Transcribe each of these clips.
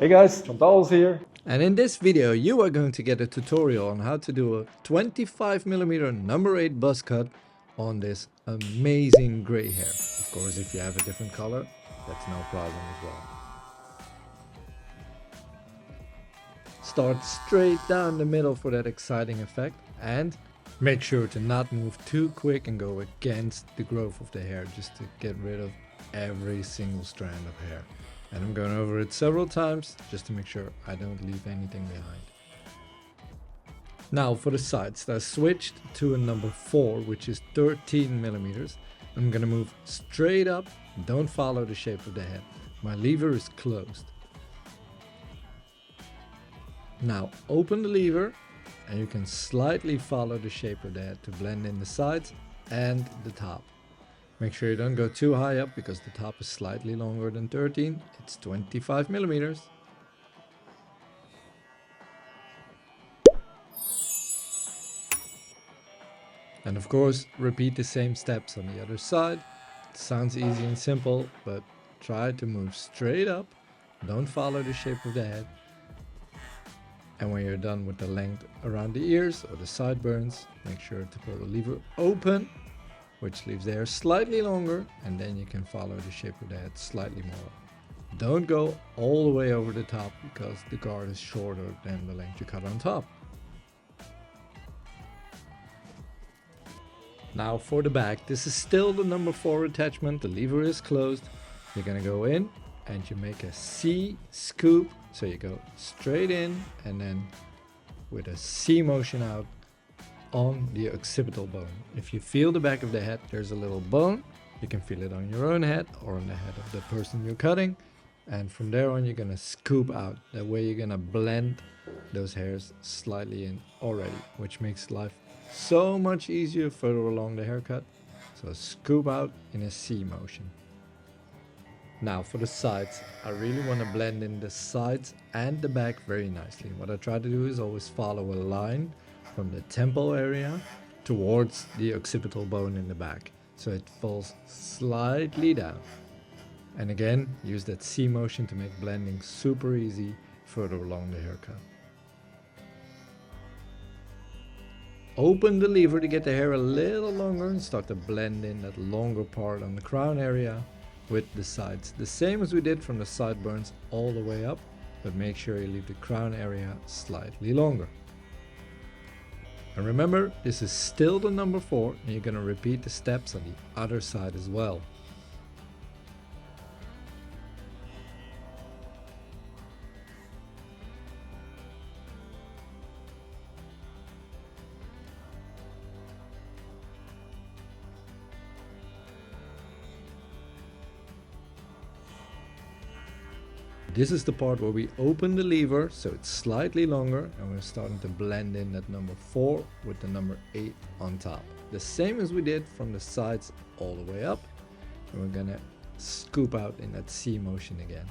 Hey guys, Chantal's here. And in this video you are going to get a tutorial on how to do a 25mm number 8 buzz cut on this amazing gray hair. Of course, if you have a different color, that's no problem as well. Start straight down the middle for that exciting effect, and make sure to not move too quick and go against the growth of the hair, just to get rid of every single strand of hair. And I'm going over it several times just to make sure I don't leave anything behind. Now for the sides, I switched to a number 4, which is 13mm. I'm gonna move straight up, don't follow the shape of the head. My lever is closed. Now open the lever and you can slightly follow the shape of the head to blend in the sides and the top. Make sure you don't go too high up because the top is slightly longer than 13. It's 25mm. And of course, repeat the same steps on the other side. It sounds easy and simple, but try to move straight up. Don't follow the shape of the head. And when you're done with the length around the ears or the sideburns, make sure to pull the lever open, which leaves the hair slightly longer, and then you can follow the shape of the head slightly more. Don't go all the way over the top because the guard is shorter than the length you cut on top. Now for the back, this is still the number 4 attachment, the lever is closed. You're gonna go in and you make a C scoop, so you go straight in and then with a C motion out on the occipital bone. If you feel the back of the head, there's a little bone. You can feel it on your own head or on the head of the person you're cutting. And from there on, you're gonna scoop out. That way you're gonna blend those hairs slightly in already, which makes life so much easier further along the haircut. So scoop out in a C motion. Now for the sides, I really want to blend in the sides and the back very nicely. What I try to do is always follow a line from the temple area towards the occipital bone in the back, so it falls slightly down. And again, use that C motion to make blending super easy further along the haircut. Open the lever to get the hair a little longer and start to blend in that longer part on the crown area with the sides. The same as we did from the sideburns all the way up, but make sure you leave the crown area slightly longer. And remember, this is still the number 4 and you're going to repeat the steps on the other side as well. This is the part where we open the lever so it's slightly longer and we're starting to blend in that number 4 with the number 8 on top. The same as we did from the sides all the way up, and we're gonna scoop out in that C motion again.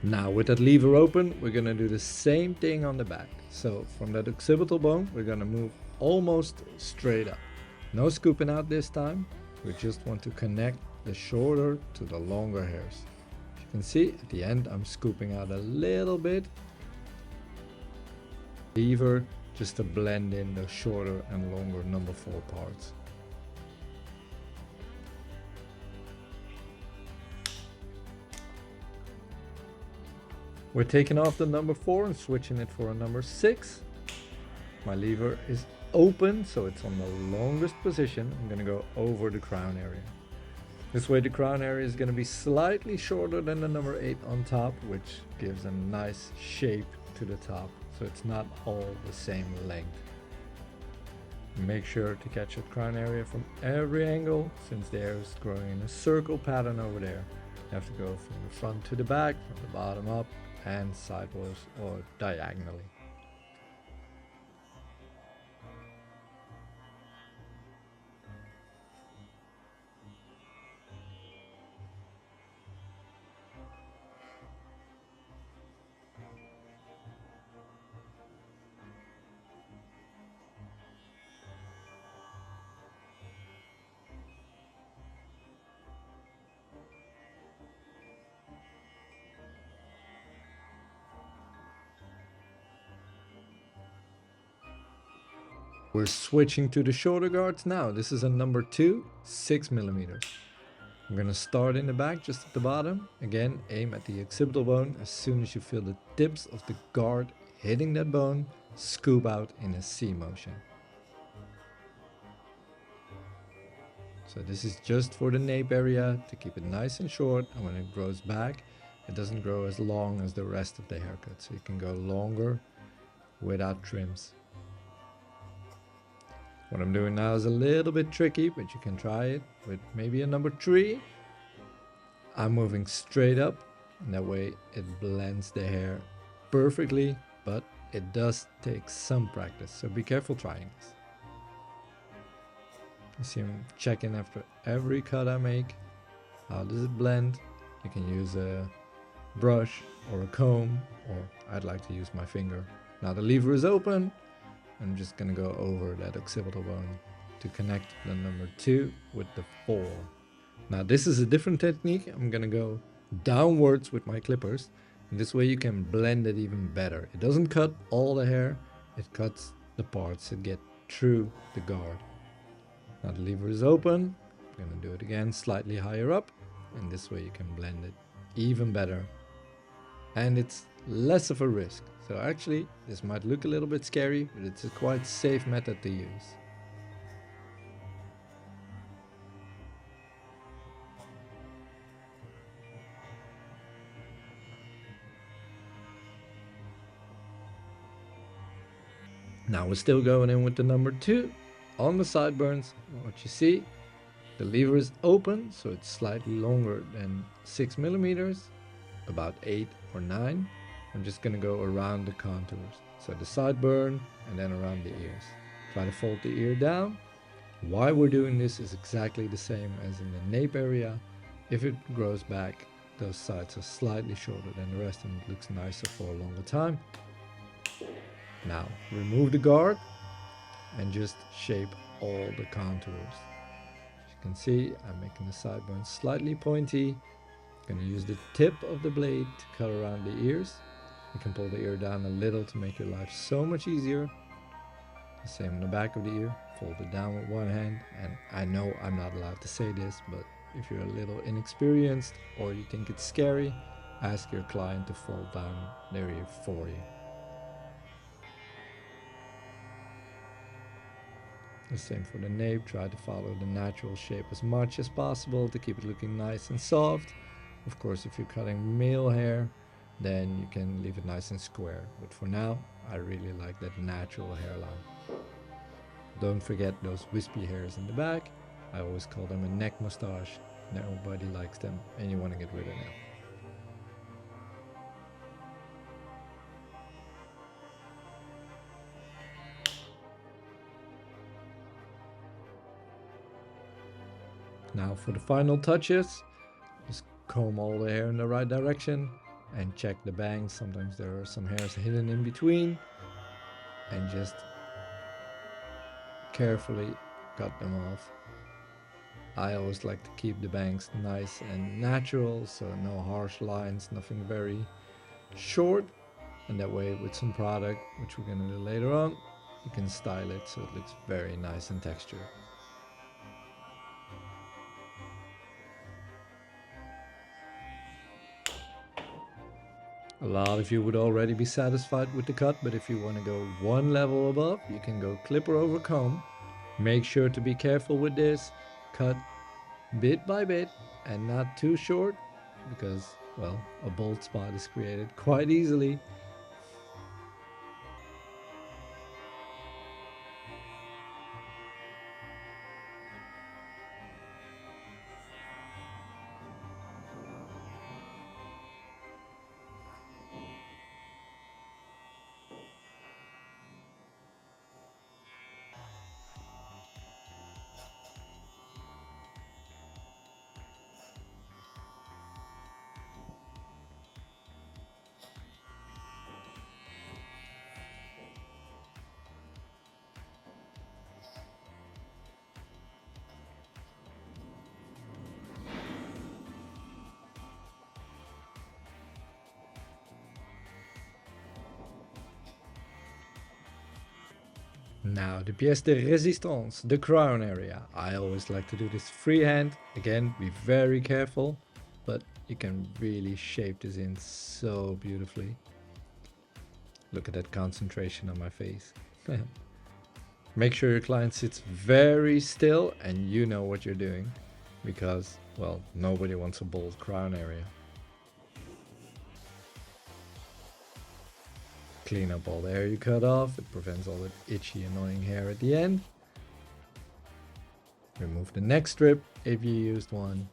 Now with that lever open, we're gonna do the same thing on the back. So from that occipital bone, we're gonna move almost straight up. No scooping out this time, we just want to connect the shorter to the longer hairs. As you can see, at the end I'm scooping out a little bit. Lever just to blend in the shorter and longer number 4 parts. We're taking off the number 4 and switching it for a number 6. My lever is open, so it's on the longest position. I'm going to go over the crown area. This way the crown area is going to be slightly shorter than the number 8 on top, which gives a nice shape to the top, so it's not all the same length. Make sure to catch the crown area from every angle, since the hair is growing in a circle pattern over there. You have to go from the front to the back, from the bottom up, and sideways or diagonally. We're switching to the shorter guards now. This is a number 2, 6 millimeters. I'm gonna start in the back, just at the bottom. Again, aim at the occipital bone. As soon as you feel the tips of the guard hitting that bone, scoop out in a C motion. So this is just for the nape area to keep it nice and short, and when it grows back, it doesn't grow as long as the rest of the haircut, so you can go longer without trims. What I'm doing now is a little bit tricky, but you can try it with maybe a number 3. I'm moving straight up, and that way it blends the hair perfectly, but it does take some practice, so be careful trying this. You see I'm checking after every cut I make. How does it blend? You can use a brush or a comb, or I'd like to use my finger. Now the lever is open. I'm just gonna go over that occipital bone to connect the number 2 with the 4. Now this is a different technique. I'm gonna go downwards with my clippers, and this way you can blend it even better. It doesn't cut all the hair, it cuts the parts that get through the guard. Now the lever is open. I'm gonna do it again slightly higher up, and this way you can blend it even better. And it's less of a risk. So actually, this might look a little bit scary, but it's a quite safe method to use. Now we're still going in with the number 2 on the sideburns. What you see, the lever is open, so it's slightly longer than 6 millimeters, about 8 or 9. I'm just gonna go around the contours. So the sideburn and then around the ears. Try to fold the ear down. Why we're doing this is exactly the same as in the nape area. If it grows back, those sides are slightly shorter than the rest and it looks nicer for a longer time. Now remove the guard and just shape all the contours. As you can see, I'm making the sideburns slightly pointy. I'm gonna use the tip of the blade to cut around the ears. You can pull the ear down a little to make your life so much easier. The same on the back of the ear. Fold it down with one hand. And I know I'm not allowed to say this, but if you're a little inexperienced or you think it's scary, ask your client to fold down their ear for you. The same for the nape. Try to follow the natural shape as much as possible to keep it looking nice and soft. Of course, if you're cutting male hair, then you can leave it nice and square. But for now, I really like that natural hairline. Don't forget those wispy hairs in the back. I always call them a neck mustache. Nobody likes them, and you want to get rid of them. Now for the final touches, just comb all the hair in the right direction and check the bangs. Sometimes there are some hairs hidden in between, and just carefully cut them off. I always like to keep the bangs nice and natural, so no harsh lines, nothing very short, and that way with some product, which we're going to do later on, you can style it so it looks very nice and textured. A lot of you would already be satisfied with the cut, but if you want to go one level above, you can go clipper over comb. Make sure to be careful with this. Cut bit by bit and not too short, because, well, a bald spot is created quite easily. Now the pièce de résistance, the crown area. I always like to do this freehand. Again, be very careful, but you can really shape this in so beautifully. Look at that concentration on my face. Make sure your client sits very still and you know what you're doing, because, well, nobody wants a bald crown area. Clean up all the hair you cut off. It prevents all that itchy, annoying hair at the end. Remove the neck strip if you used one.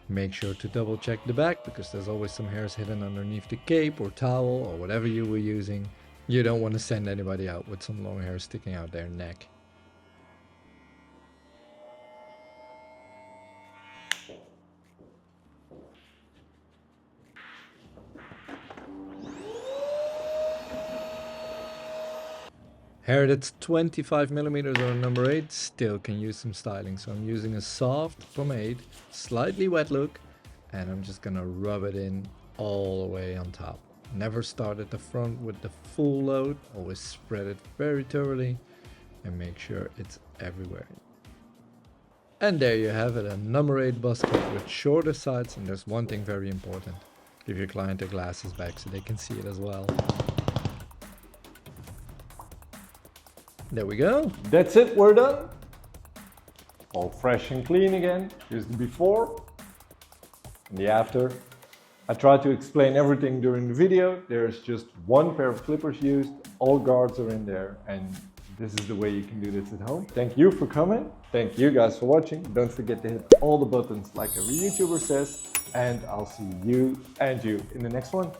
Make sure to double check the back, because there's always some hairs hidden underneath the cape or towel or whatever you were using. You don't want to send anybody out with some long hair sticking out their neck. Hair that's 25 millimeters or number 8 still can use some styling. So I'm using a soft pomade, slightly wet look, and I'm just gonna rub it in all the way on top. Never start at the front with the full load, always spread it very thoroughly and make sure it's everywhere. And there you have it, a number 8 buzz cut with shorter sides. And there's one thing very important: give your client their glasses back so they can see it as well. There we go. That's it, we're done. All fresh and clean again. Here's the before and the after. I tried to explain everything during the video. There's just one pair of clippers used. All guards are in there, and this is the way you can do this at home. Thank you for coming. Thank you guys for watching. Don't forget to hit all the buttons like every YouTuber says, and I'll see you and you in the next one.